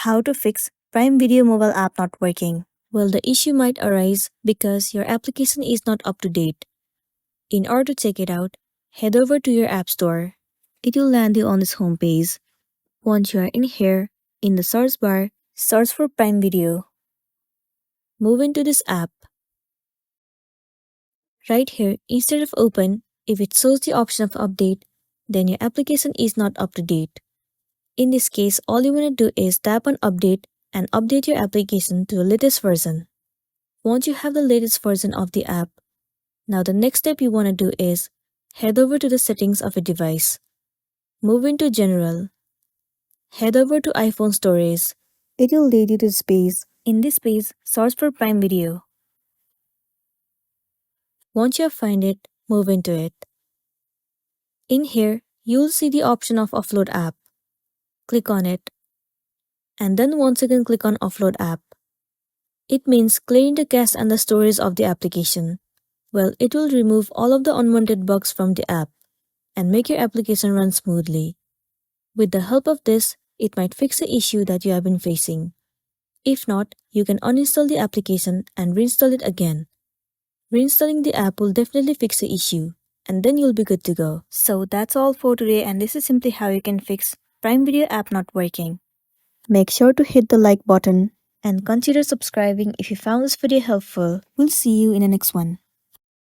How to fix Prime Video mobile app not working. Well, the issue might arise because your application is not up to date. In order to check it out, head over to your App Store. It will land you on this homepage. Once you are in here, in the search bar, search for Prime Video. Move into this app. Right here, instead of open, if it shows the option of update, then your application is not up to date. In this case, all you want to do is tap on update and update your application to the latest version. Once you have the latest version of the app, now the next step you want to do is head over to the settings of a device. Move into General. Head over to iPhone Storage. It will lead you to this page. In this page, search for Prime Video. Once you find it, move into it. In here, you'll see the option of Offload App. Click on it. And then once again click on Offload App. It means clearing the cache and the storage of the application. Well, it will remove all of the unwanted bugs from the app and make your application run smoothly. With the help of this, it might fix the issue that you have been facing. If not, you can uninstall the application and reinstall it again. Reinstalling the app will definitely fix the issue, and then you'll be good to go. So that's all for today, and this is simply how you can fix Prime Video app not working. Make sure to hit the like button and consider subscribing if you found this video helpful. We'll see you in the next one.